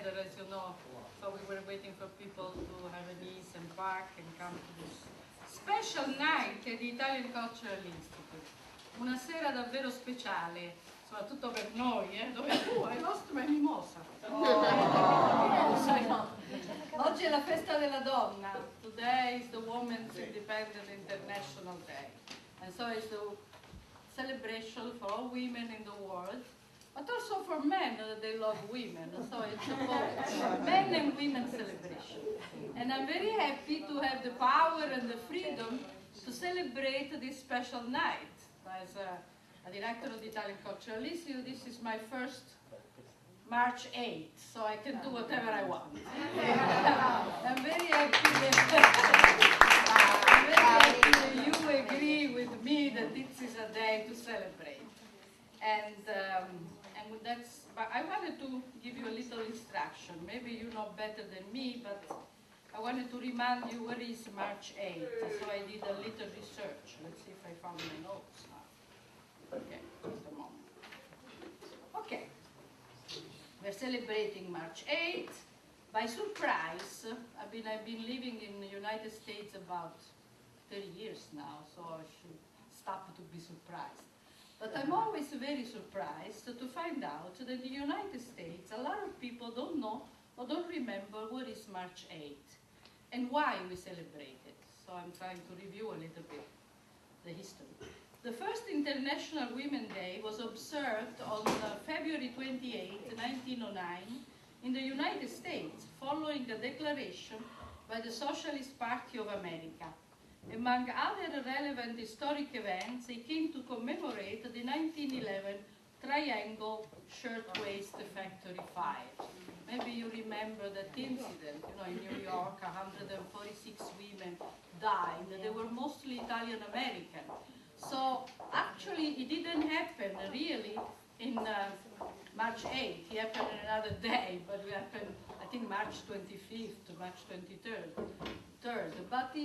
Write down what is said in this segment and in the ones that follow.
together, as you know. So we were waiting for people to have an ease and park and come to this special night at the Italian Cultural Institute. Una sera davvero speciale, soprattutto per noi, dove I lost my mimosa. Oggi è la festa della donna. Today is the Women's Independent International Day. And so it's the celebration for all women in the world, but also for men, they love women. So it's a men and women celebration. And I'm very happy to have the power and the freedom to celebrate this special night. As a director of the Italian Cultural Institute, this is my first March 8th, so I can do whatever I want. I'm very happy that you agree with me that this is a day to celebrate. And that's, but I wanted to give you a little instruction. Maybe you know better than me, but I wanted to remind you what is March 8th. So I did a little research. Let's see if I found my notes now. Okay, just a moment. Okay. We're celebrating March 8th. By surprise, I've been living in the United States about 30 years now, so I should stop to be surprised. But I'm always very surprised to find out that in the United States, a lot of people don't know or don't remember what is March 8th and why we celebrate it. So I'm trying to review a little bit the history. The first International Women's Day was observed on February 28, 1909, in the United States, following a declaration by the Socialist Party of America. Among other relevant historic events, it came to commemorate the 1911 Triangle Shirtwaist Factory fire. Maybe you remember that incident, in New York, 146 women died. They were mostly Italian American. So actually it didn't happen really in March 8th. It happened another day, but it happened, I think, March 25th to March 23rd. But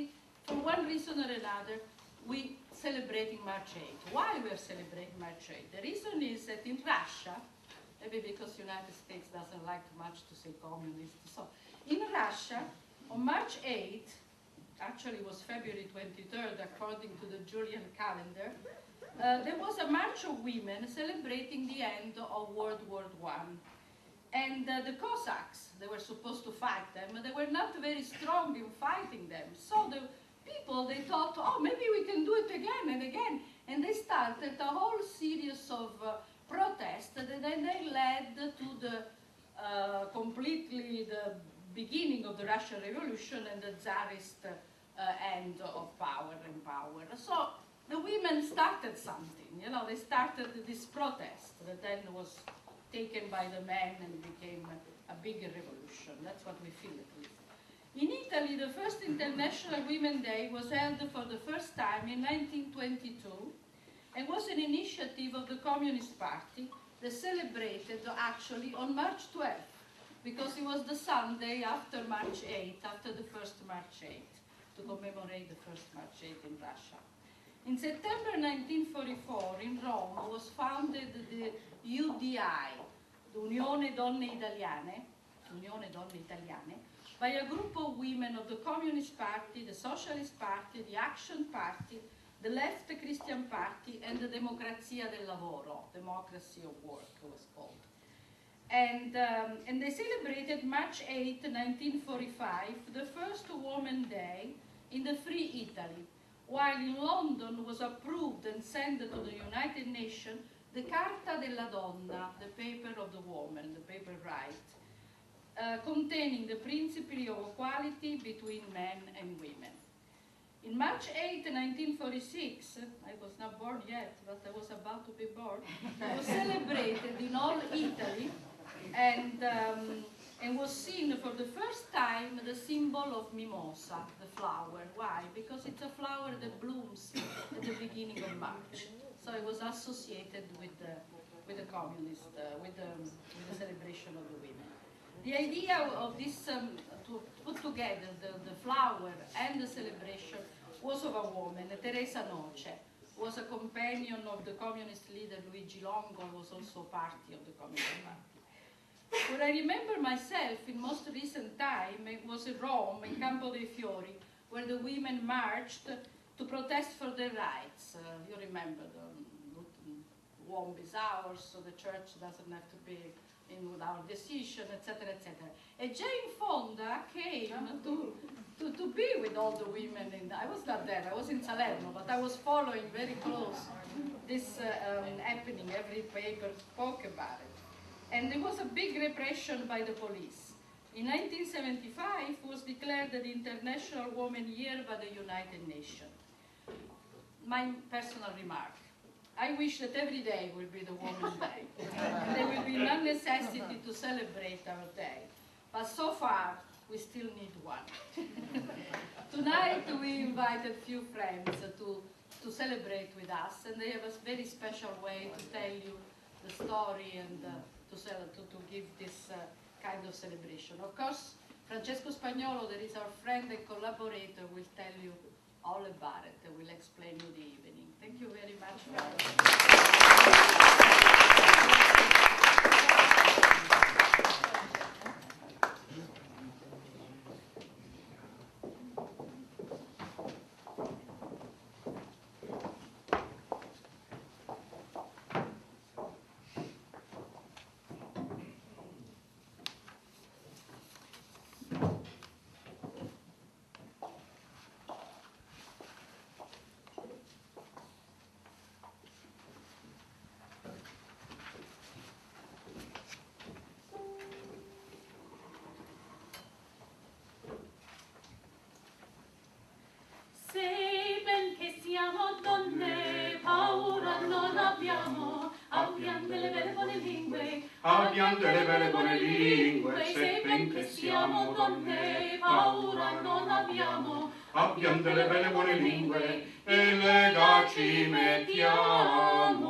for one reason or another, we celebrating March 8th. Why we are celebrating March 8th? The reason is that in Russia, maybe because the United States doesn't like much to say communist. So in Russia, on March 8th, actually it was February 23rd according to the Julian calendar, there was a march of women celebrating the end of World War I. And the Cossacks, they were supposed to fight them, but they were not very strong in fighting them. So the people, they thought, oh, maybe we can do it again and again. And they started a whole series of protests that then they led to the completely the beginning of the Russian Revolution and the Tsarist end of power and power. So the women started something, they started this protest that then was taken by the men and became a bigger revolution. That's what we feel at least. In Italy, the first International Women's Day was held for the first time in 1922 and was an initiative of the Communist Party that celebrated actually on March 12th, because it was the Sunday after March 8th, after the first March 8th, to commemorate the first March 8th in Russia. In September 1944, in Rome, was founded the UDI, the Unione Donne Italiane, by a group of women of the Communist Party, the Socialist Party, the Action Party, the Left Christian Party, and the Democrazia del Lavoro, Democracy of Work, it was called. And they celebrated March 8, 1945, the first Women's Day in the Free Italy, while in London was approved and sent to the United Nations the Carta della Donna, the paper of the woman, the paper right, containing the principle of equality between men and women. In March 8, 1946, I was not born yet, but I was about to be born, it was celebrated in all Italy and was seen for the first time the symbol of mimosa, the flower. Why? Because it's a flower that blooms at the beginning of March. So it was associated with the communist, with the celebration of the women. The idea of this, to put together the flower and the celebration, was of a woman, Teresa Noce, was a companion of the communist leader Luigi Longo, was also party of the Communist Party. What I remember myself in most recent time, it was in Rome, in Campo dei Fiori, where the women marched to protest for their rights. You remember the womb is ours, so the church doesn't have to be in with our decision, etc., etc. And Jane Fonda came to be with all the women. I was not there, I was in Salerno, but I was following very close this happening. Every paper spoke about it. And there was a big repression by the police. In 1975 was declared the International Women's Year by the United Nations. My personal remark. I wish that every day will be the Women's Day. And there will be no necessity to celebrate our day. But so far, we still need one. Tonight, we invited few friends to celebrate with us, and they have a very special way to tell you the story and to give this kind of celebration. Of course, Francesco Spagnolo, that is our friend and collaborator, will tell you all about it and will explain you the evening. Thank you very much. Abbiamo delle belle buone lingue, sebbene che siamo donne, paura non abbiamo. Abbiamo delle belle buone lingue e lega ci mettiamo.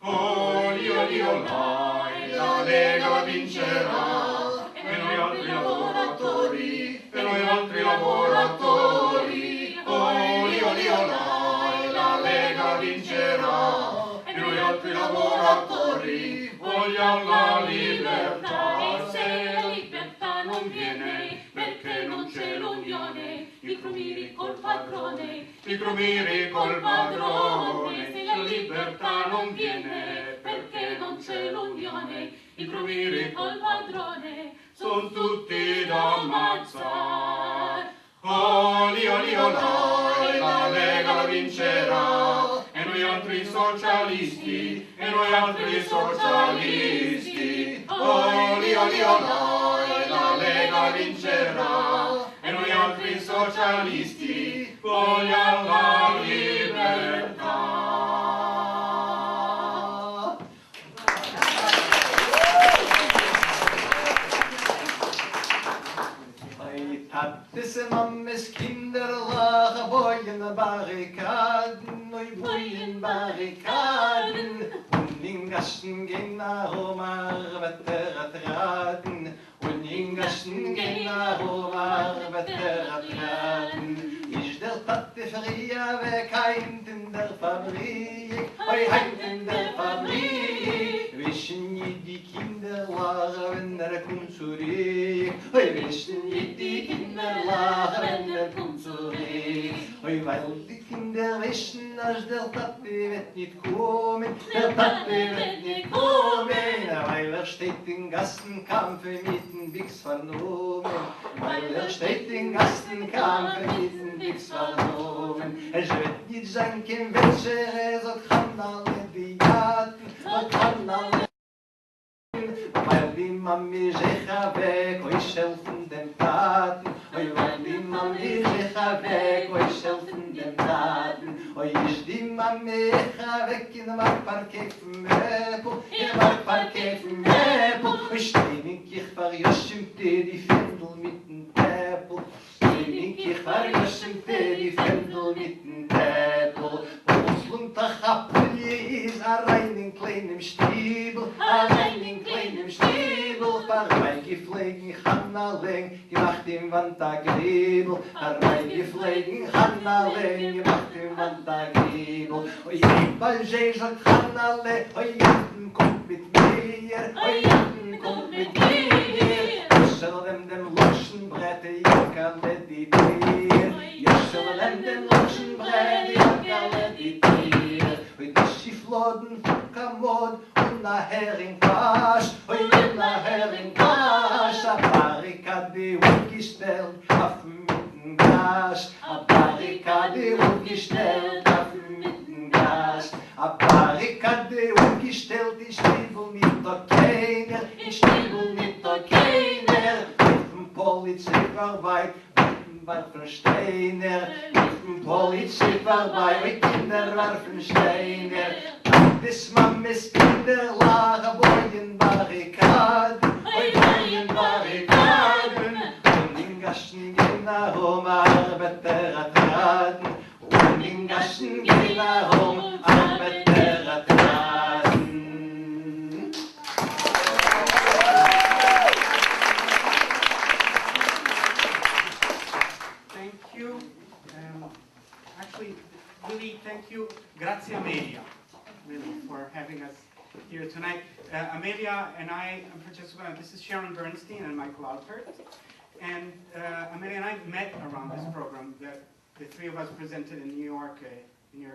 Oli, oli, olai, la Lega vincerà, e noi altri lavoratori, e noi altri lavoratori. Oli, oli, olai, la Lega vincerà, e noi altri lavoratori. Vogliamo la libertà, e se la libertà non viene, perché non c'è l'unione, i crumiri col padrone, i crumiri col padrone. Se la libertà non viene, perché non c'è l'unione, i crumiri col padrone, son tutti da ammazzare. Oli, oli, olai, la Lega la vincerà, e noi altri socialisti, e noi altri socialisti. Oli, oli, olai, la Lega vincerà, e noi altri socialisti vogliamo la libertà. Tattes mammes Kinder lachen, boyen Barrikaden, oi boyen Barrikaden. Und in Gassen gehen nach Omar, wetter traten. Und in Gassen gehen nach Omar, wetter traten. Ist der Tatte fria weg, heint in der Fabrik, oi heint in der Fabrik. Wissen die Kinder lachen, wenn kommt zurück, oi wissen die Kinder lachen, wenn kommt zurück. Oi, weil die Kinder wissen, als der Tatte wird nicht kommen, der Tatte wird nicht kommen, weil steht in Gassenkampf mit dem Bix vernommen, weil steht in Gassenkampf mit dem Bix vernommen. Wird nicht sein, kein Welcher, so kann alle die Gaten, so kann alle. Weil die Mami sich weg, oi schelfen dem Taten, oi weil die Mami sich weg, oi schelfen dem Taten, oi ist die Mami weg in der Parkett vom Möbel, in der Parkett vom Möbel, oi stehen ich verjoschimte die Fendel mit dem Täppel, stehen ich verjoschimte die Fendel mit dem Täppel, und Luntach Appelje ist allein in kleinem Stiebel, allein in kleinem Stiebel, vorbeigeflogen, Hannaling, gemacht im Wandtagriebel, vorbeigeflogen, Hannaling, gemacht im Wandtagriebel. Oi, Balje sagt Hannale, oi, Jatten kommt mit mir, oi, Jatten kommt mit mir. Jesselem dem Loschenbrett, Jackerle die Tier, Jesselem dem Loschenbrett, Jackerle die Tier. Oi, Nischi Floden, Kamod, und na Heringpasch, oi, na Heringpasch, a Barrikade umgestellt, auf mitten Gas, a Barrikade umgestellt, auf mitten Gas, a Barrikade umgestellt, ich Stiebel nicht doch keiner, ich Stiebel nicht doch keiner, mit dem Polizei vorbei, warfen Steiner, mit dem Polizei vorbei, mit Kinder warfen Steiner. Bis Mammes Kinder lagen boyen Barrikaden, oi boyen Barrikaden. Und in Gassen gehen herum Arbeiter traten, und in Gassen gehen herum Arbeiter traten. Thank you. Actually, really, thank you. Grazie Amelia, really, for having us here tonight. Amelia and I, I'm Francesco, this is Sharon Bernstein and Michael Alpert. And Amelia and I met around this program that the three of us presented in New York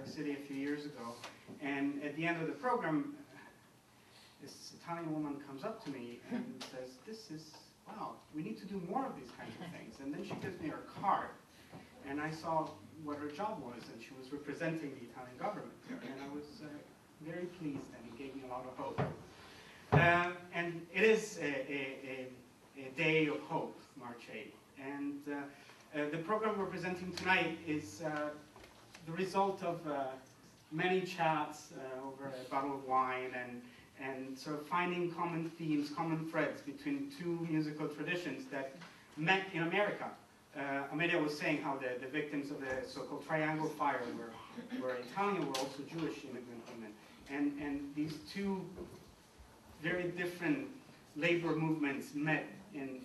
City a few years ago. And at the end of the program, this Italian woman comes up to me and says, wow, we need to do more of these kinds of things. And then she gives me her card. And I saw what her job was, and she was representing the Italian government there. And I was very pleased, and it gave me a lot of hope. And it is a day of hope, March 8th. And the program we're presenting tonight is the result of many chats over a bottle of wine and sort of finding common themes, common threads between two musical traditions that met in America. Amelia was saying how the victims of the so-called Triangle Fire were Italian, were also Jewish immigrant women. And these two very different labor movements met in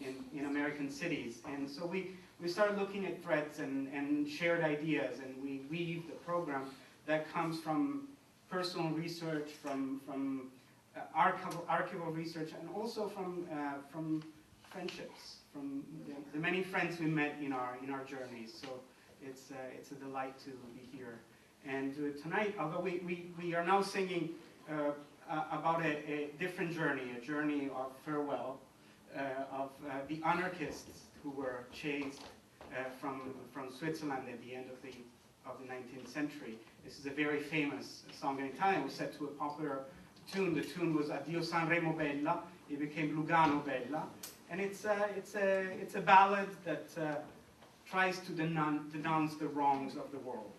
American cities. And so we started looking at threads and shared ideas, and we weaved a program that comes from personal research, from archival research, and also from friendships, from the many friends we met in our journeys. So it's a delight to be here. And tonight, although we are now singing about a different journey, a journey of farewell, of the anarchists who were chased from Switzerland at the end of the 19th century. This is a very famous song in Italian. It was set to a popular tune. The tune was Addio Sanremo Bella. It became Lugano Bella. And it's a ballad that tries to denounce the wrongs of the world.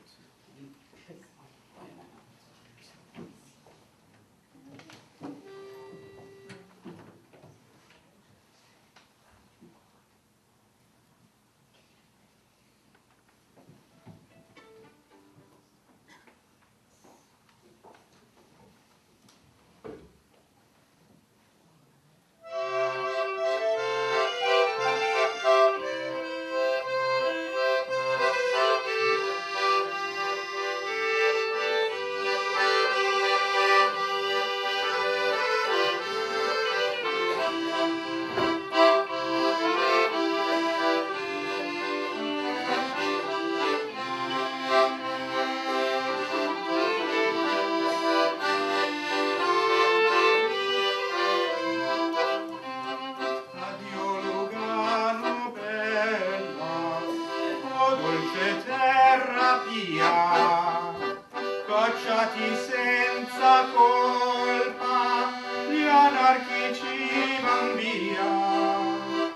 Cacciati senza colpa, gli anarchici van via,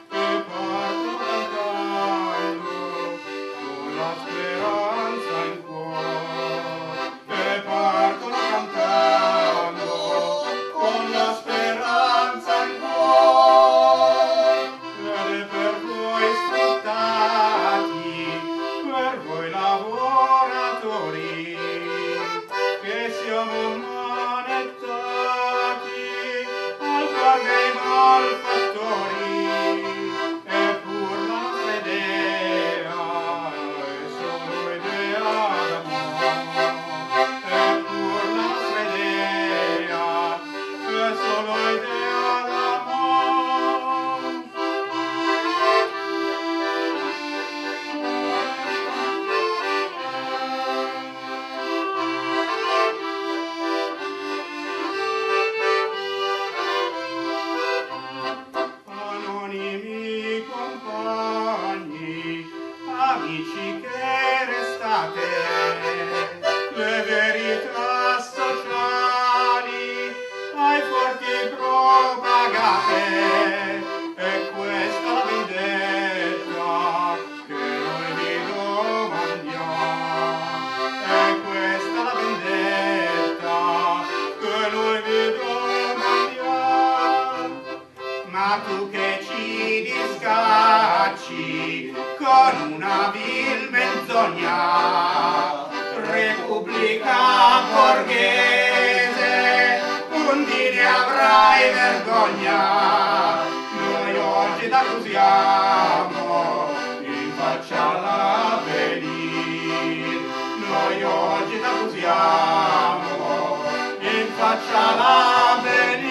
e partono cantando, con la speranza in cuore, e partono cantando, con la speranza in cuore, ed è per voi sfruttati, per voi lavoratori, che siamo monete propagate, e questa la vendetta che noi vi domandiamo, e questa la vendetta che noi vi domandiamo. Ma tu che ci discacci con una vil menzogna, Repubblica borghese, un dì ne avrai vergogna. Noi oggi t'accusiamo, in faccia l'avvenir. Noi oggi t'accusiamo, in faccia l'avvenir.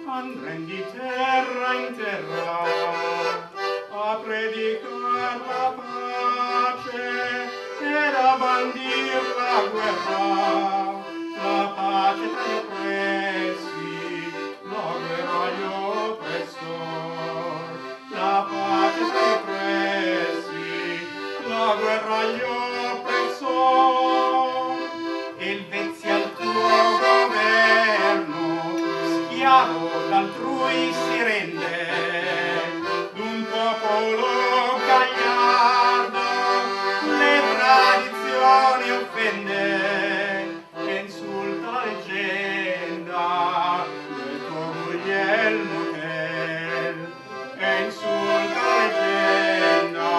Andrem di terra in terra a predicar la pace ed a bandir la guerra, la pace tra gli oppressi, la guerra agli oppressori, la pace tra gli oppressi, la guerra agli oppressori. Il vezzi al tuo governo, schiavo d'altrui si rende, d'un popolo gagliardo le tradizioni offende, e insulta la leggenda del tuo Guglielmo Tell, e insulta la leggenda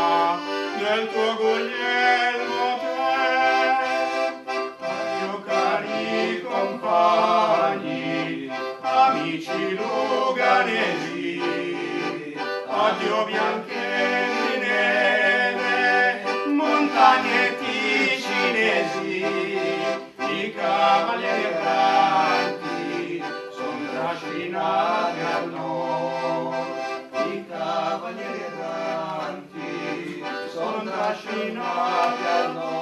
del tuo Guglielmo Tell. Addio cari compagni, amici luganesi, addio bianche di neve, montagne ticinesi, i cavalieri erranti son trascinati al nord, i cavalieri erranti son trascinati al nord.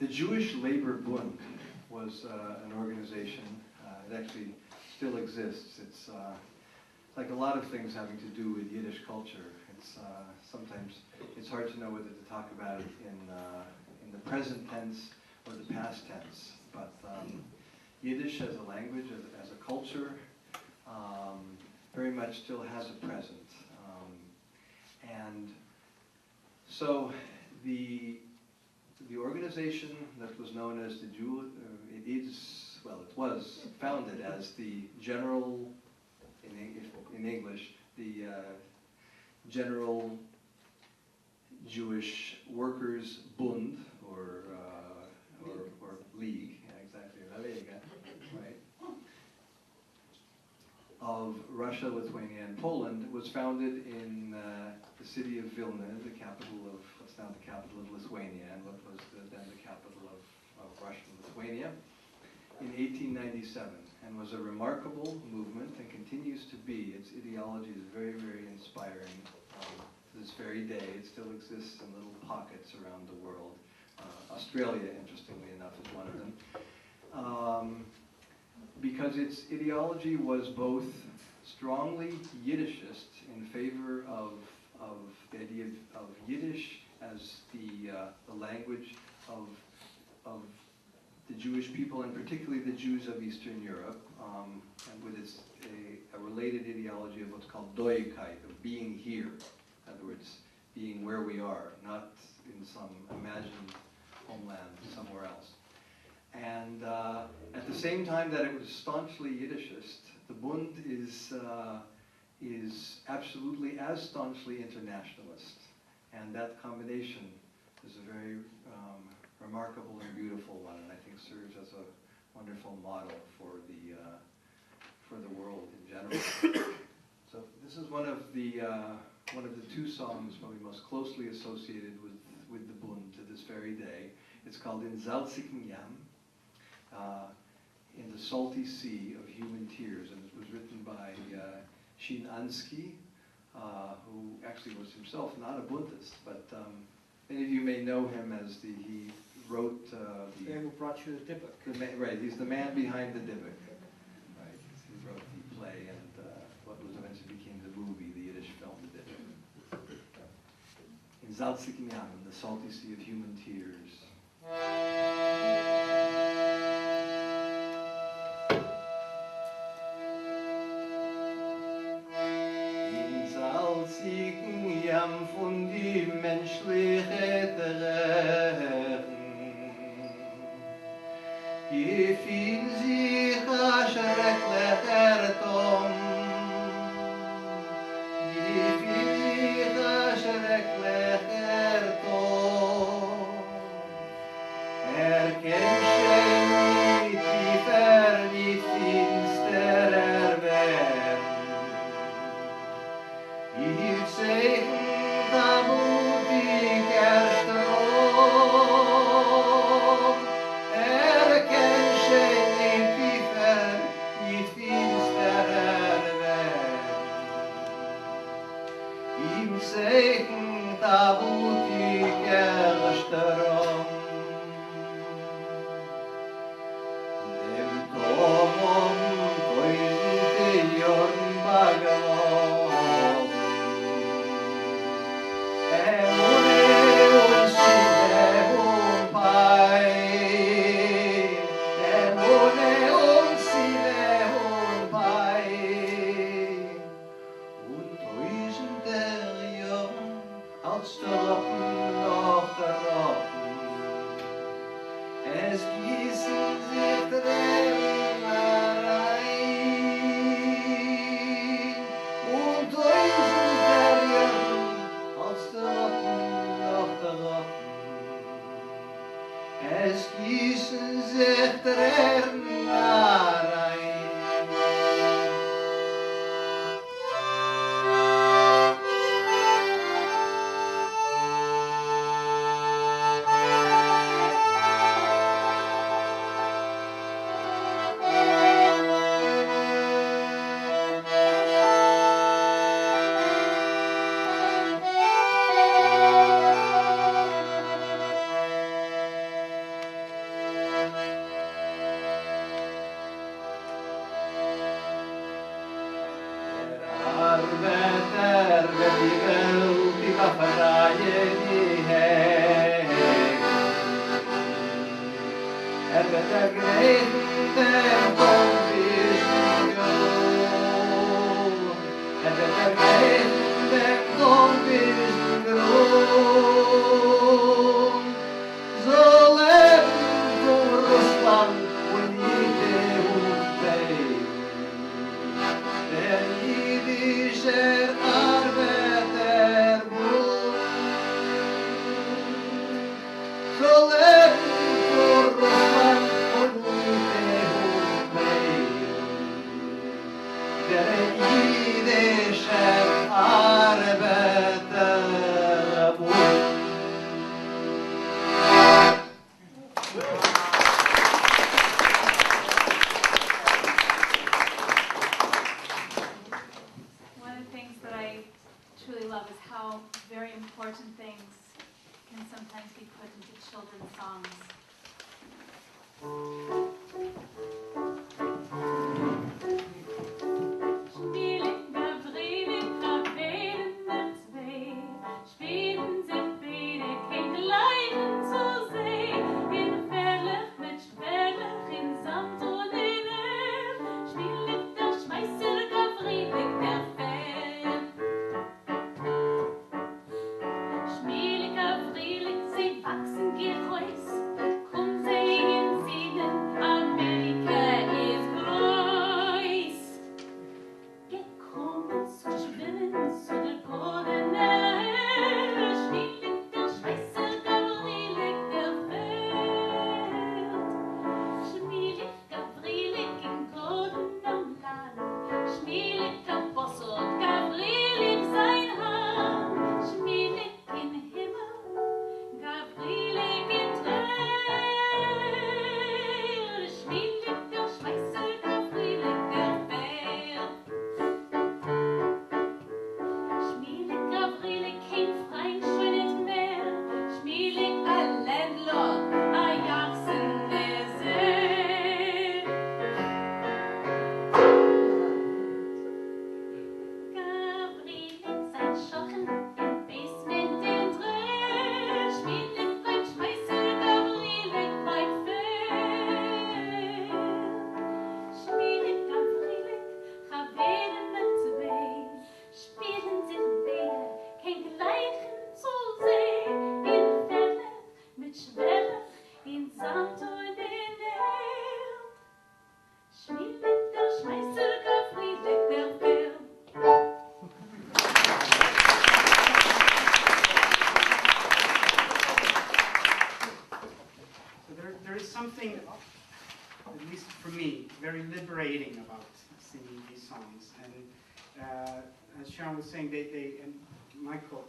The Jewish Labor Bund was an organization. It actually still exists. It's like a lot of things having to do with Yiddish culture. It's sometimes it's hard to know whether to talk about it in the present tense or the past tense. But Yiddish as a language, as a culture, very much still has a present. And so the organization that was known as the it was founded as the General, in English, the General Jewish Workers Bund, or League, yeah, exactly, right, of Russia, Lithuania, and Poland. It was founded in the city of Vilna, the capital of what's now the capital of Lithuania, and what was then the capital of Russia and Lithuania, in 1897, and was a remarkable movement and continues to be. Its ideology is very, very inspiring. To this very day, it still exists in little pockets around the world. Australia, interestingly enough, is one of them. Because its ideology was both strongly Yiddishist in favor of the idea of Yiddish as the language of the Jewish people, and particularly the Jews of Eastern Europe, and with its a related ideology of what's called doikeit, of being here. In other words, being where we are, not in some imagined homeland somewhere else. And at the same time that it was staunchly Yiddishist, the Bund is absolutely as staunchly internationalist. And that combination is a very remarkable and beautiful one, and I think serves as a wonderful model for the world in general. So this is one of the two songs probably most closely associated with the Bund to this very day. It's called In Salzigen Yam, in the salty sea of human tears, and it was written by Shin Ansky, who actually was himself not a Bundist, but many of you may know him as he wrote the man who brought you the Dybbuk. Right, he's the man behind the Dybbuk. Right, he wrote the play and what was eventually became the movie, the Yiddish film, the Dybbuk. In Salzigen Yam, in the salty sea of human tears. Salzigen Yam von die menschliche Tränen, gefiel sich a schrecklicher Tom, gefiel sich a schrecklicher Tom, kennt schon nicht tiefer, nicht finsterer Welt. Ich segen da mutiger Strom, kennt schon nicht tiefer, nicht finsterer Welt. Ihm segen da mutiger Strom. Dem Tomom tausende Jorn Bagam, es gießen sich Tränen rein und tausender Jahre als der Rocken auf der Rocken. Es gießen sich Tränen rein. Arbeiter wird die Welt die Wafferei die Hände. Wird der Gräten der Kompischen groß. Wird der Gräten der Kompischen groß. So leben von Russland und jede Welt. Der Jiddischer Arbeiterbund soll leben vor Russland und jede Welt. Der Jiddischer Arbeiterbund. One of the things that I truly love is how very important things can sometimes be put into children's songs. Spielen da Bremen, da Wehen, da Zwei, as Sharon was saying, they and Michael,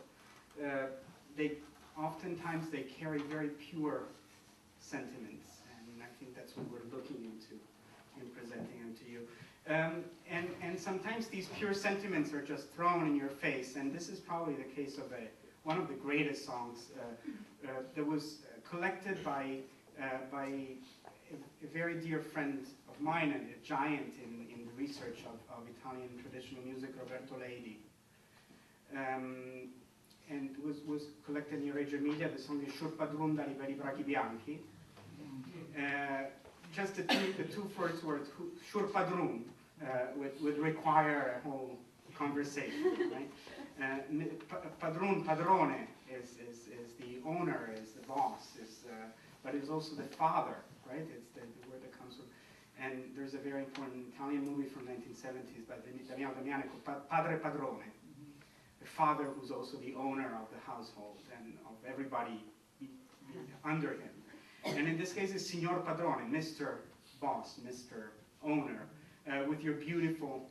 they oftentimes they carry very pure sentiments, and I think that's what we're looking into in presenting them to you. And sometimes these pure sentiments are just thrown in your face, and this is probably the case of one of the greatest songs that was collected by a very dear friend of mine and a giant in the research of Italian traditional music, Roberto Leidi. And was collected in Reggio Emilia. The song is Shur Padrun da Liberi Braghi Bianchi. Just the two first words, Shur Padrun, would require a whole conversation, right? Padrun, padrone, is the owner, is the boss, but it's also the father, right? It's the word that comes from. And there's a very important Italian movie from 1970s by Damiano Damiani called Padre Padrone. The father who's also the owner of the household and of everybody under him. And in this case, it's Signor Padrone, Mr. Boss, Mr. Owner, with your beautiful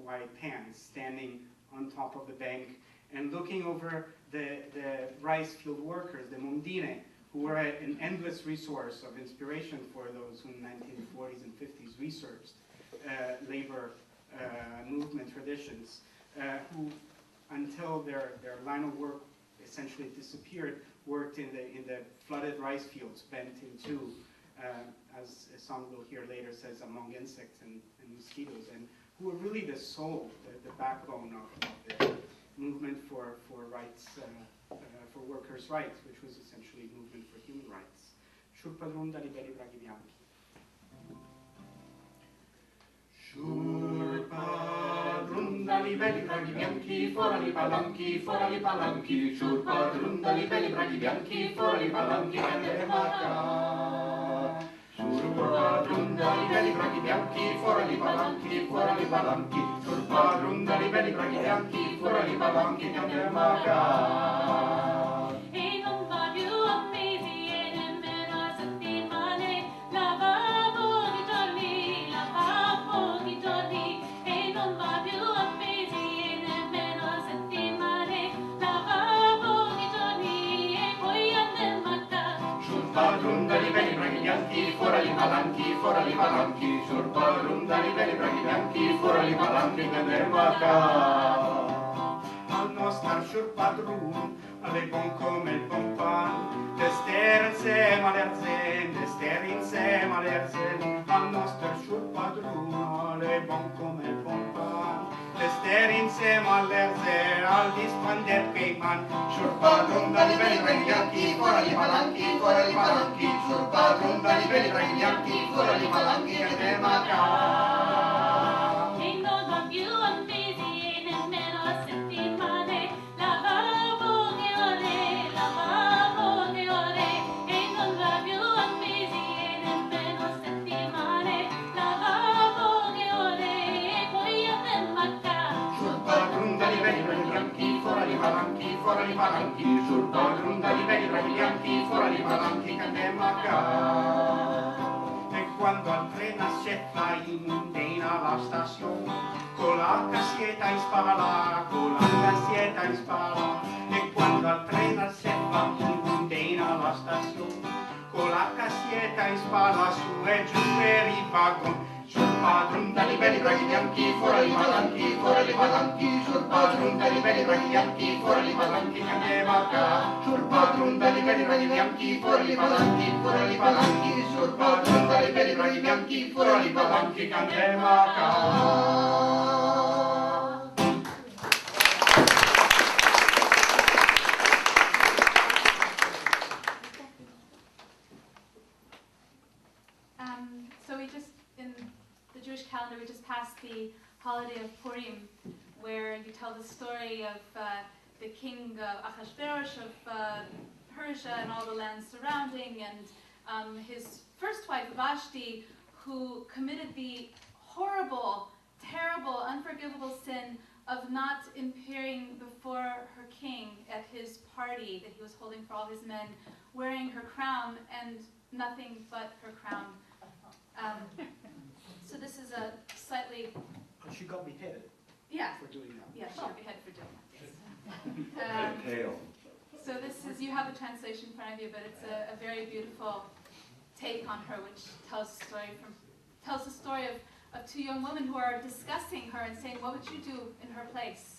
white pants, standing on top of the bank and looking over the rice field workers, the mondine, who were an endless resource of inspiration for those who in the 1940s and 50s researched labor movement traditions, who, until their line of work essentially disappeared, worked in the flooded rice fields, bent in two, as a song we'll hear later says, among insects and mosquitoes, and who were really the soul, the backbone of the movement for rights, for workers' rights, which was essentially a movement for human rights. Shur Padrun da Liberi Braghi Bianchi. Shur Padrun da Liberi Braghi Bianchi, fora li palanchi, fora li palanchi. Shur Padrun da Liberi Braghi Bianchi, fora li palanchi, andremo a ca. Shur Padrun da Liberi Braghi Bianchi, fora li palanchi, fora li palanchi. Shur Padrun da Liberi Braghi Bianchi, fora li palanchi, andremo a ca. Padrun da Liberi Braghi Bianchi, fora li palanchi, fora li palanchi. Shur Padrun da Liberi Braghi Bianchi, fora li palanchi, che andremo a ca. Al nostro Shur Padrun, alle bon come il bon pan, d'ester insieme alle arzen, d'ester insieme alle arzen. Al nostro Shur Padrun, alle bon come il bon pan, d'ester insieme alle arzen, al dispander peiman. Shur Padrun da Liberi Braghi Bianchi, fora li palanchi, fora li palanchi. Shur Padrun da Liberi Braghi Bianchi, fora li palanchi, che andremo a ca. E non va più a mesi e nemmeno a settimane, lavavo che ore, e non va più a mesi e nemmeno a settimane, lavavo che ore, e poi andemmo a ca. Shur Padrun da Liberi Braghi Bianchi, fora li palanchi, fora li palanchi. Shur Padrun da Liberi Braghi Bianchi, fora li palanchi, che andremo a ca. E quando al treno scetta indena la stazione, con la cassietta in spalla, con la cassietta in spalla. E quando al treno scetta indena la stazione, con la cassietta in spalla, su e giù per i vagoni. Shur Padrun da Liberi Braghi Bianchi, fora li palanchi, fora li palanchi. Shur Padrun da Liberi Braghi Bianchi, fora li palanchi, che andremo a ca. Shur Padrun da Liberi Braghi Bianchi, fora li palanchi, fora li palanchi. Shur Padrun da Liberi Braghi Bianchi, fora li palanchi, che andremo a ca. So we just, in the Jewish calendar, we just passed the holiday of Purim, where you tell the story of the king Achashverosh of Persia and all the lands surrounding, and his first wife Vashti, who committed the horrible, terrible, unforgivable sin of not appearing before her king at his party that he was holding for all his men, wearing her crown and nothing but her crown. So this is a slightly... She got beheaded. Yeah. for doing that. Yeah, she would be head for doing that. Tail. So this is, you have the translation in front of you, but it's a very beautiful take on her, which tells the story of two young women who are discussing her and saying, what would you do in her place?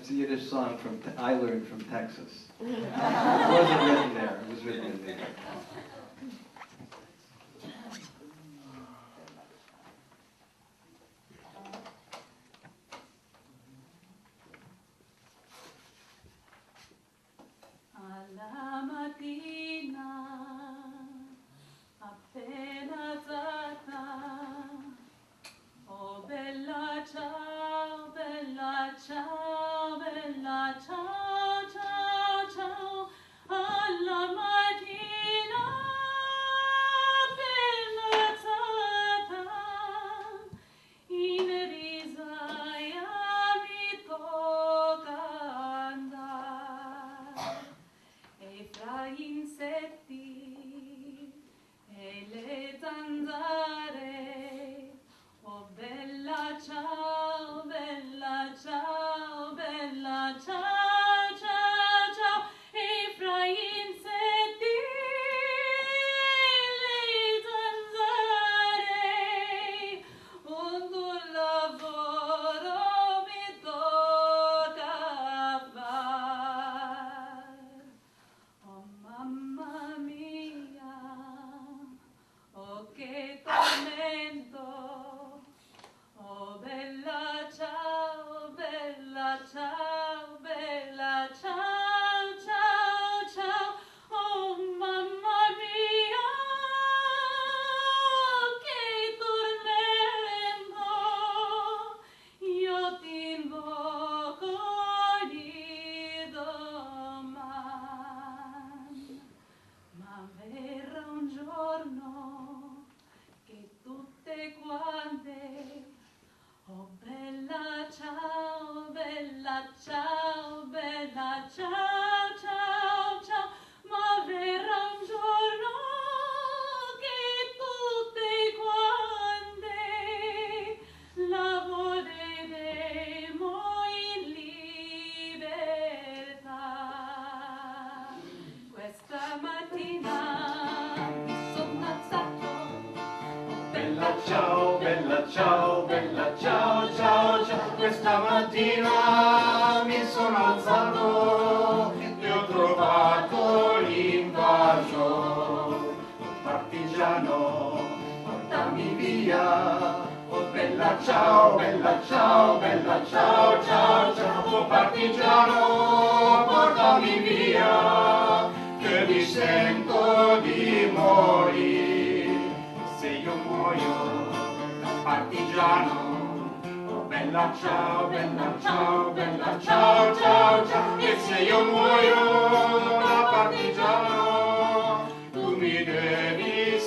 That's a Yiddish song I learned from Texas. It wasn't written there. It was written in New York. ciao, bella ciao, ciao, ciao, alla mattina bella zata, in risaia mi tocca andare, e fra gli insetti e le zanzare, oh bella ciao, bella ciao, bella ciao, ciao, ciao, e fra gli insetti e le zanzare, un lavoro mi tocca fare. Oh mamma mia, oh che tormento, oh bella ciao, bella ciao, bella ciao, ciao, ciao, oh mamma mia, oh che tormento, io ti invoco ogni domani, ma verrà un giorno che tutte quante, oh bella ciao, bella ciao, bella ciao, ciao, ciao, ma verrà un giorno che tutte quante lavoreremo in libertà. Questa mattina mi sono alzato, Bella ciao, bella ciao, bella ciao, ciao, ciao. Questa mattina mi sono alzato e ho trovato l'invaso. Partigiano, portami via. Oh bella ciao, bella ciao, bella ciao, ciao, ciao. Oh partigiano, portami via, che mi sento di morire. Se io muoio da partigiano, oh bella ciao, bella ciao, bella ciao, ciao, ciao. E se io muoio da partigiano, tu mi devi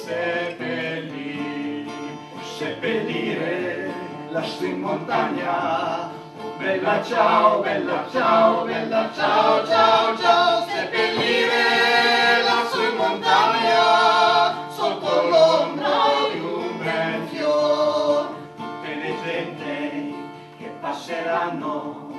seppellire lassù in montagna. Oh bella ciao, bella ciao, bella ciao, ciao, ciao. Seppellire lassù in montagna, sotto l'ombra di un bel fior. Tutte le gente che passeranno,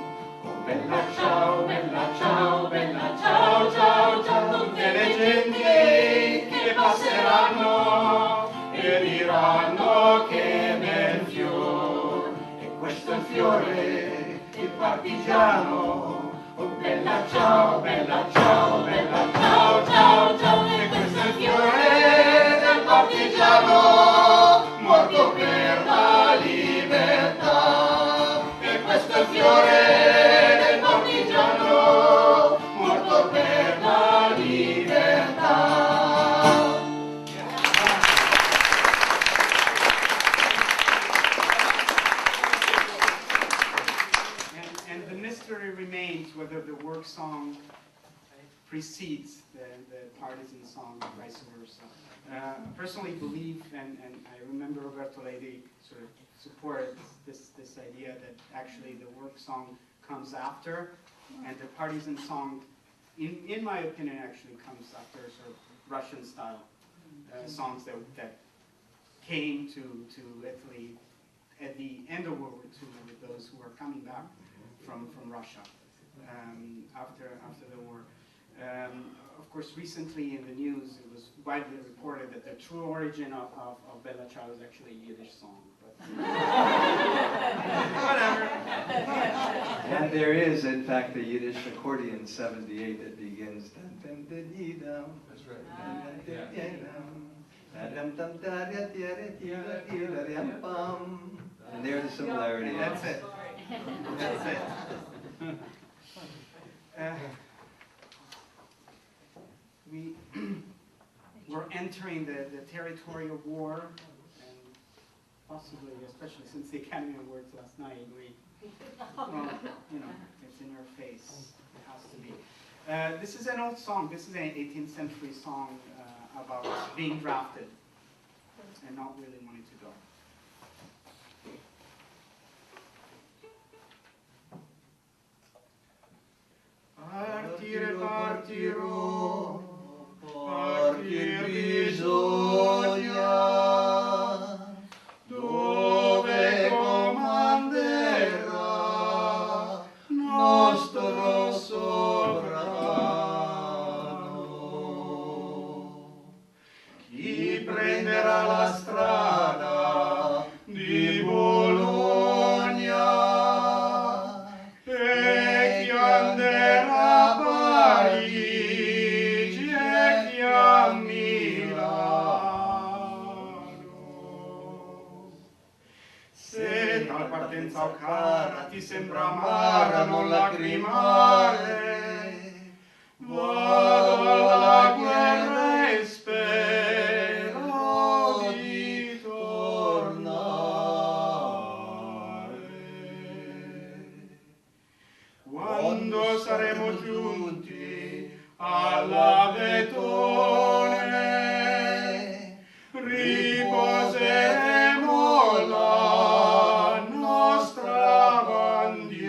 oh bella ciao, bella ciao, bella ciao, ciao, ciao. Tutte le gente che passeranno e diranno che bel fior. E questo è il fiore, il partigiano. Oh bella ciao, bella ciao, bella ciao, ciao, ciao. E questo è il fiore del partigiano, morto per la libertà. E questo è il fiore del partigiano, morto per la libertà. And the mystery remains whether the work song precedes the partisan song or vice versa. I personally believe, and I remember Roberto Ledi sort of supported this idea that actually the work song comes after, and the partisan song, in my opinion, actually comes after sort of Russian style songs that came to Italy at the end of World War II with those who were coming back from Russia after the war. Of course, recently in the news, it was widely reported that the true origin of Bella Ciao is actually a Yiddish song. But whatever. And there is, in fact, a Yiddish accordion 78 that begins. That's right. And there's a similarity. That's it. That's it. We're entering the territory of war, and possibly, especially since the Academy Awards last night, place. It has to be. This is an old song. This is an 18th century song about being drafted and not really wanting to go. Partire, partirò, partir bisogna, dove comanderà nostro sovrano. Chi prenderà la strada di Bologna e chi anderà a Parigi e chi a Milano. Se tal partenza o cara ti sembra amara, non lacrimare, vado alla guerra e spero di tornare. Quando saremo giunti all'Avetone, riposeremo la nostra bandiera.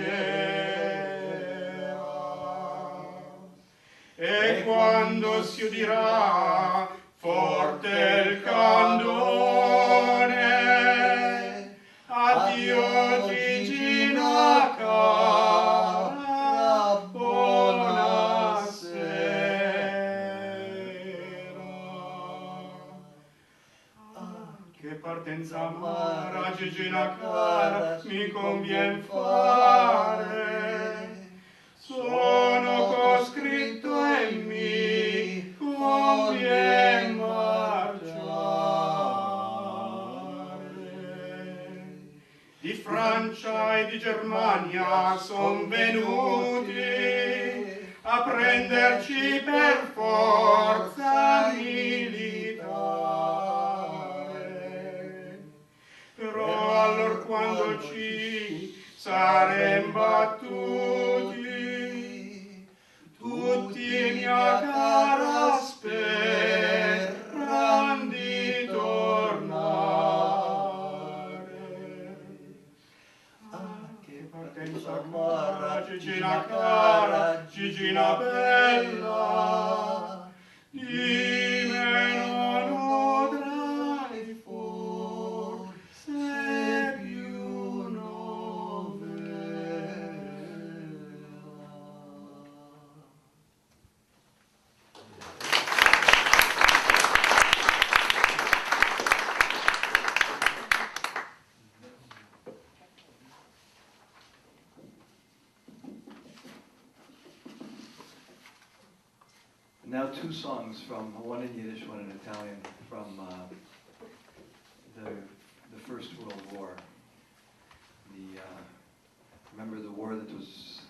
E quando si udirà forte il candone, addio Gigina cara, buonasera. Che partenza amara, Gigina cara, mi convien fare. Sono coscritto e mi convien marciare. Di Francia e di Germania son venuti a prenderci per forza militare. Però allor quando ci sarem battuti, tutti mia cara speran di tornare. Ah, che partenza cara, Gigina cara, Gigina bella, di me non udrai forse più novella. Now two songs from, one in Yiddish, one in Italian, from the First World War. Remember the war that was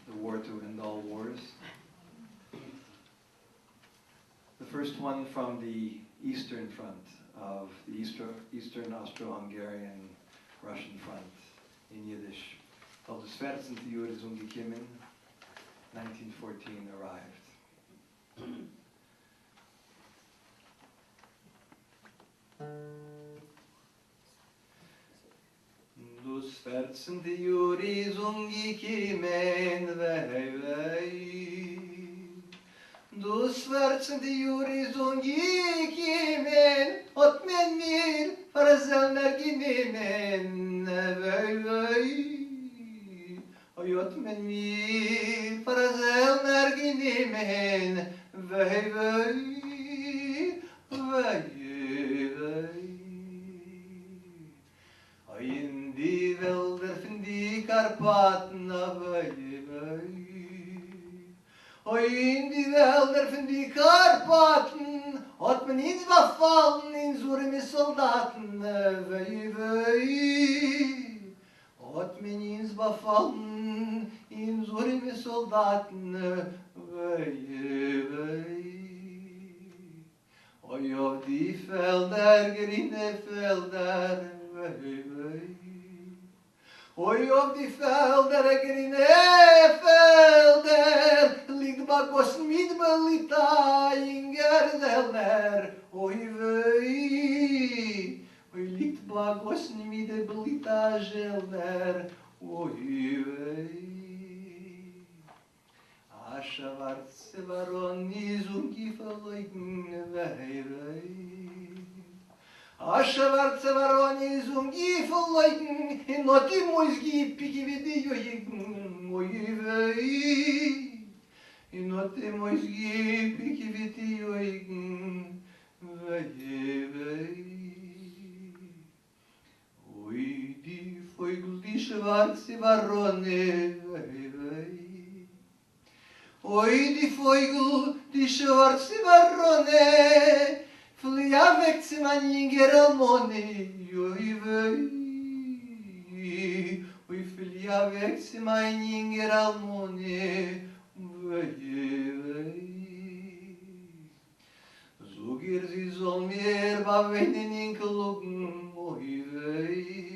the war to end all wars? The first one from the Eastern Front of the Eastern Austro-Hungarian Russian Front in Yiddish. Called Das 14. Jahr ist umgekommen, 1914 arrived. Dus 14. Jahr ist umgekommen, wei, wei. Dus 14. Jahr ist umgekommen, hat man mir verselner genommen, wei, wei. Hat man mir verselner genommen, wei, wei, wei, wei. In die Wälder von die Karpaten, wei, wei. In die Wälder von die Karpaten hat man ins befallen, in Surme Soldaten, wei, wei. Hat man ins befallen, in Surme Soldaten, wei, wei. Auf die Felder, grüne Felder, wei, wei. Auf die Felder, grüne Felder, schwarze Varoni zungi verleugen Weirei. A schwarze Varoni zungi verleugen in noti moizgi piki video moivei. In noti moizgi piki video weivei. Oi die Vögel, die schwarze Varone weivei. Oi die Vögel, die schwarze Varone, flia weg zu mein Ingeralmone, oi wei. Oi flia weg zu mein Ingeralmone, wei wei. Sog ihr, sie soll mir beweinen in Klugen, oi wei.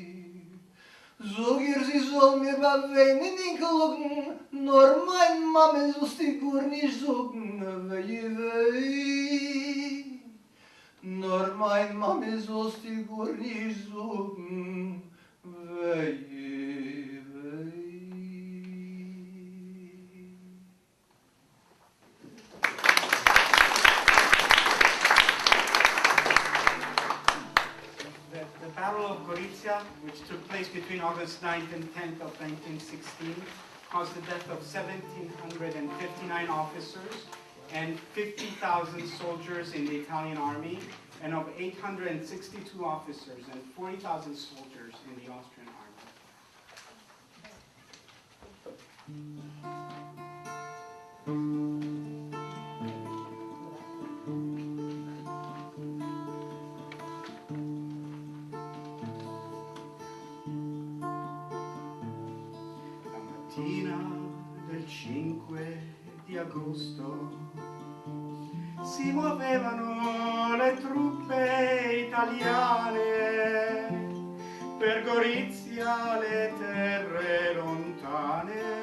Sog ihr, sie soll mir beweinen in Klugen, nur mein Mama sollst die Gur nicht sogen, wei wei. Nur mein Mama sollst die Gur nicht sogen, wei wei. The Battle of Gorizia, which took place between August 9th and 10th of 1916, caused the death of 1,759 officers and 50,000 soldiers in the Italian army, and of 862 officers and 40,000 soldiers in the Austrian army. La mattina del 5 di agosto si muovevano le truppe italiane per Gorizia, le terre lontane,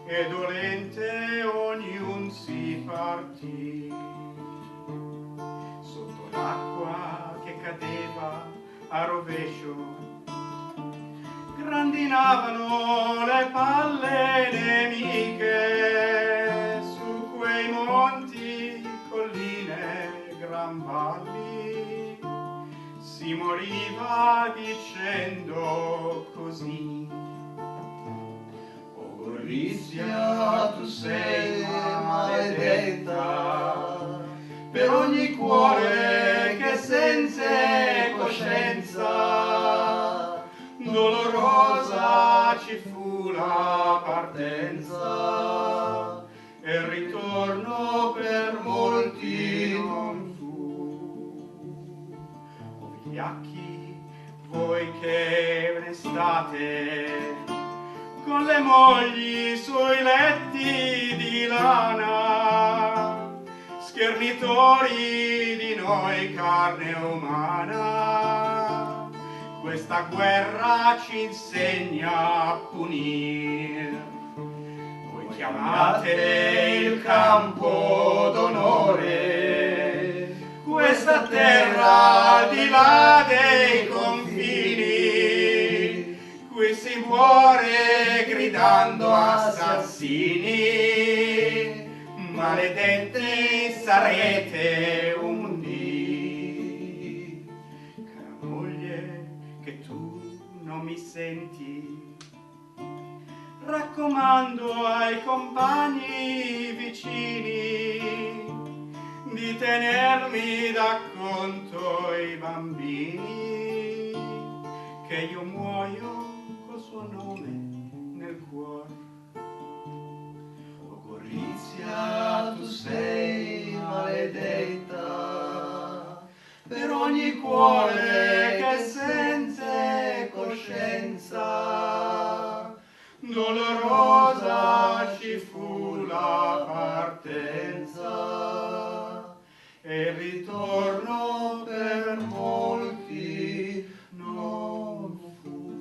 e dolente ognun si partì. Sotto l'acqua che cadeva a rovescio grandinavano le palle nemiche su quei monti, colline, gran valli. Si moriva dicendo così: o Gorizia, tu sei maledetta per ogni cuore che senza coscienza. Dolorosa ci fu la partenza e il ritorno per molti non fu. O vigliacchi, voi che ne state con le mogli sui letti di lana, schernitori di noi carne umana, questa guerra ci insegna a punir. Voi chiamate il campo d'onore questa terra al di là dei confini, qui si muore gridando assassini, maledette sarete un dì. Cara moglie, che tu non mi senti, raccomando ai compagni vicini di tenermi da conto i bambini, che io muoio col suo nome nel cuore. O Gorizia, tu sei maledetta per ogni cuore che senza coscienza. Dolorosa ci fu la partenza e il ritorno per molti non fu.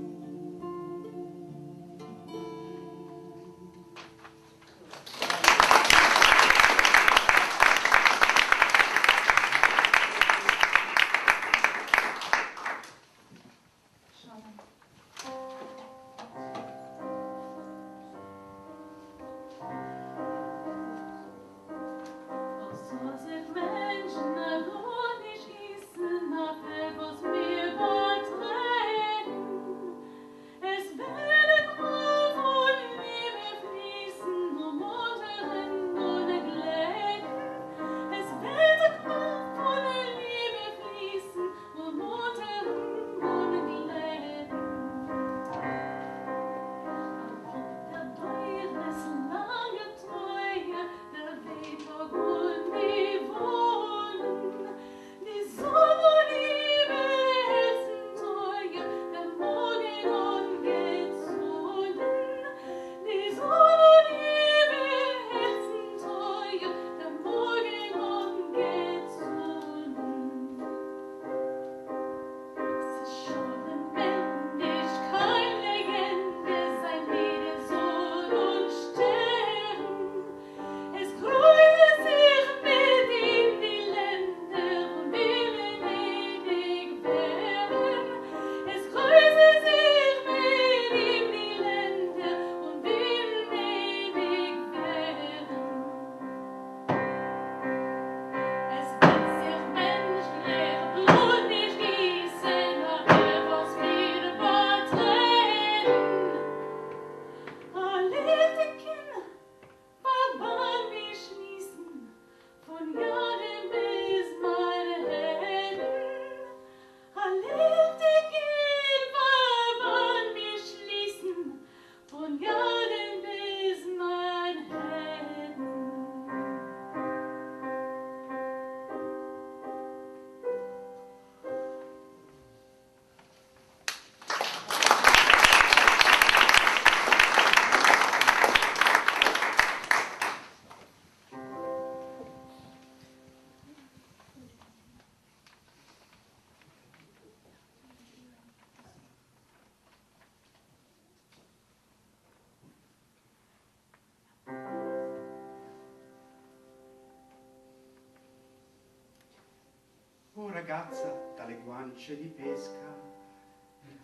Oh ragazza dalle guance di pesca,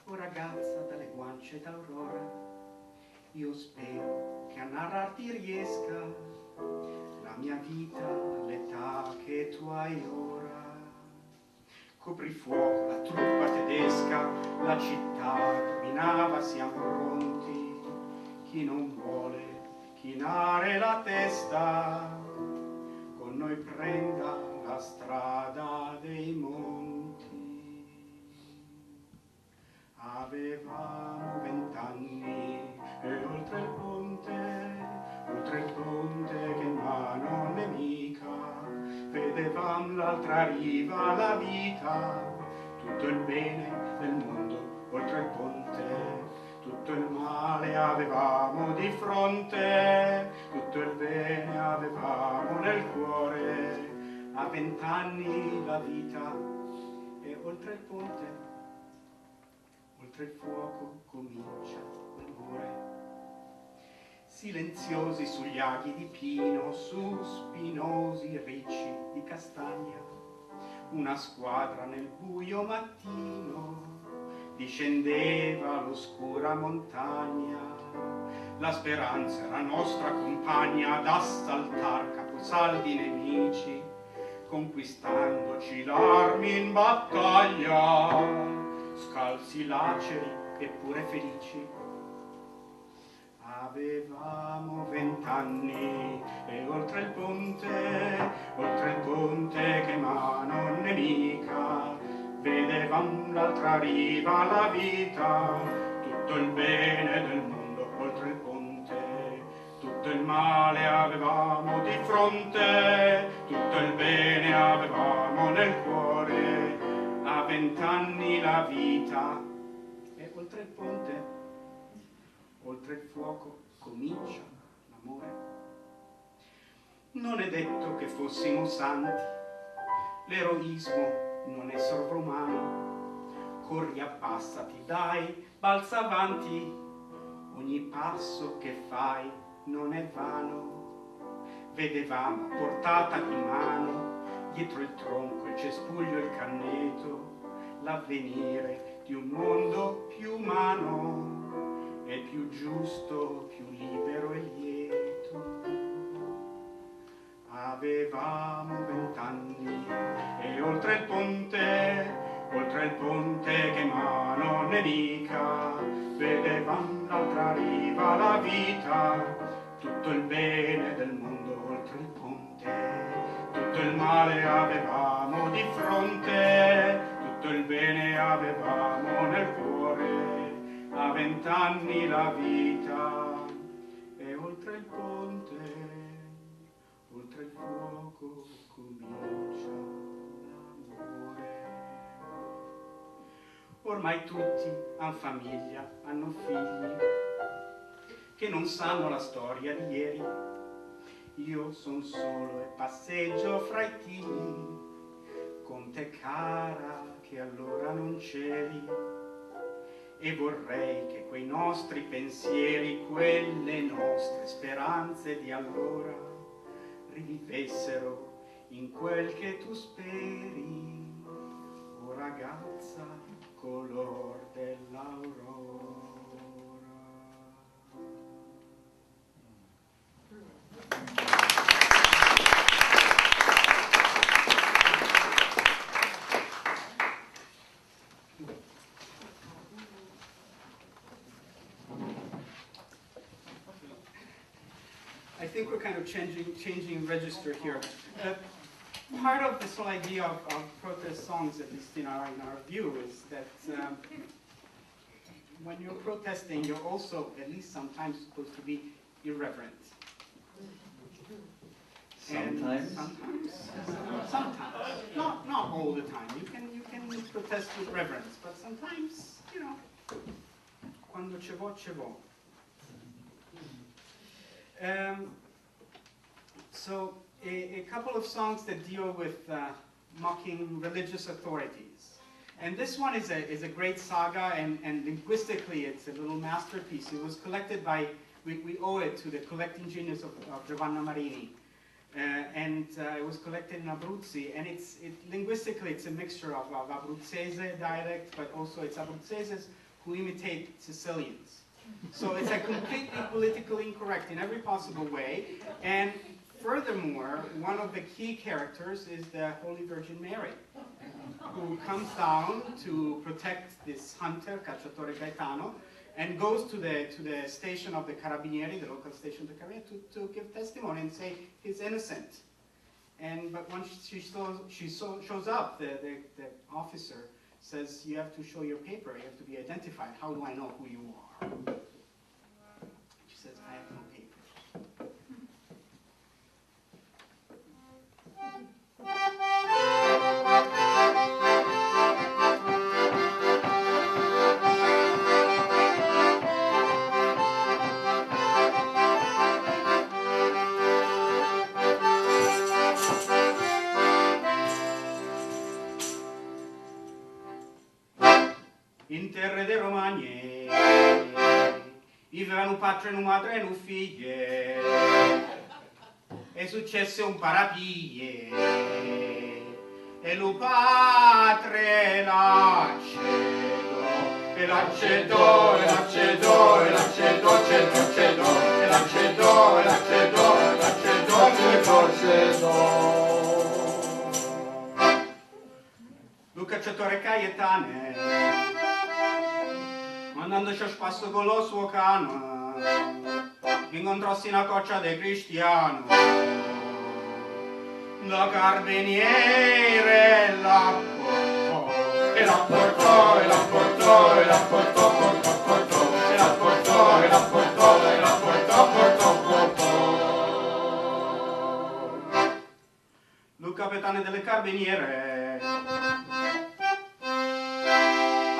oh ragazza dalle guance d'aurora, io spero che a narrarti riesca la mia vita all'età che tu hai ora. Coprifuoco, la truppa tedesca, la città dominava, siamo pronti, chi non vuole chinare la testa, con noi prenda la strada dei monti. Avevamo 20 anni e oltre il ponte che mano nemica, vedevam l'altra riva la vita, tutto il bene del mondo oltre il ponte, tutto il male avevamo di fronte, tutto il bene avevamo nel cuore. A 20 anni la vita e oltre il ponte, oltre il fuoco comincia l'amore. Silenziosi sugli aghi di pino, su spinosi ricci di castagna, una squadra nel buio mattino discendeva l'oscura montagna. La speranza era nostra compagna ad assaltar caposaldi nemici, conquistandoci l'armi in battaglia, scalzi laceri eppure felici. Avevamo 20 anni e oltre il ponte che mano nemica, vedevam l'altra riva la vita, tutto il bene del mondo oltre il ponte, tutto il male avevamo di fronte, tutto il bene avevamo nel cuore. A 20 anni la vita e oltre il ponte, oltre il fuoco comincia l'amore. Non è detto che fossimo santi, l'eroismo non è sovrumano, corri, abbassati, dai, balza avanti, ogni passo che fai non è vano. Vedevamo a portata di mano, dietro il tronco, il cespuglio, il canneto, l'avvenire di un mondo più umano e più giusto, più libero e lieto. Avevamo 20 anni e oltre il ponte che mano nemica, vedevam l'altra riva la vita, tutto il bene del mondo oltre il ponte, tutto il male avevamo di fronte, tutto il bene avevamo nel cuore. A 20 anni la vita e oltre il ponte, oltre il fuoco comincia l'amore. Ormai tutti han famiglia, hanno figli che non sanno la storia di ieri. Io son solo e passeggio fra i tigli, con te cara che allora non c'eri. E vorrei che quei nostri pensieri, quelle nostre speranze di allora, rivivessero in quel che tu speri, o ragazza color dell'aurora. I think we're kind of changing register here. Part of this whole idea of protest songs, at least in our view, is that when you're protesting, you're also, at least sometimes, supposed to be irreverent. Sometimes? Sometimes. Not all the time. You can protest with reverence, but sometimes, you know, quando ce vo, ce vo. So a couple of songs that deal with mocking religious authorities. And this one is a great saga, and linguistically it's a little masterpiece. It was collected by, we owe it to the collecting genius of Giovanna Marini. It was collected in Abruzzi, and linguistically it's a mixture of Abruzzese dialect, but also it's Abruzzese who imitate Sicilians. So it's like completely politically incorrect in every possible way. And furthermore, one of the key characters is the Holy Virgin Mary, who comes down to protect this hunter, Cacciatore Gaetano, and goes to the station of the Carabinieri, the local station of the Carabinieri, to give testimony and say he's innocent. But when she shows up, the officer says, you have to show your paper, you have to be identified. How do I know who you are? She says, I have no papers. In terre de Romagne vivevano un padre, una madre e un figlio, e successe un parapiglie, e lo padre l'accedo, e l'accedo, e l'accedo, e l'accedo, cedo, cedo, e l'accedo, e l'accedo, e l'accedo, cedo. Lo cacciatore Caietane, andandoci a spasso con lo suo cano, incontrassi una coccia di cristiano, la carabiniere la portò, e la portò, e la portò, e la portò, portò, portò, e la portò, e la portò, e la portò, portò, portò. Lo capitano delle carabiniere,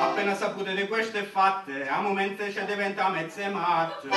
appena sapute di queste fatte, a momento ci diventa mezze matte.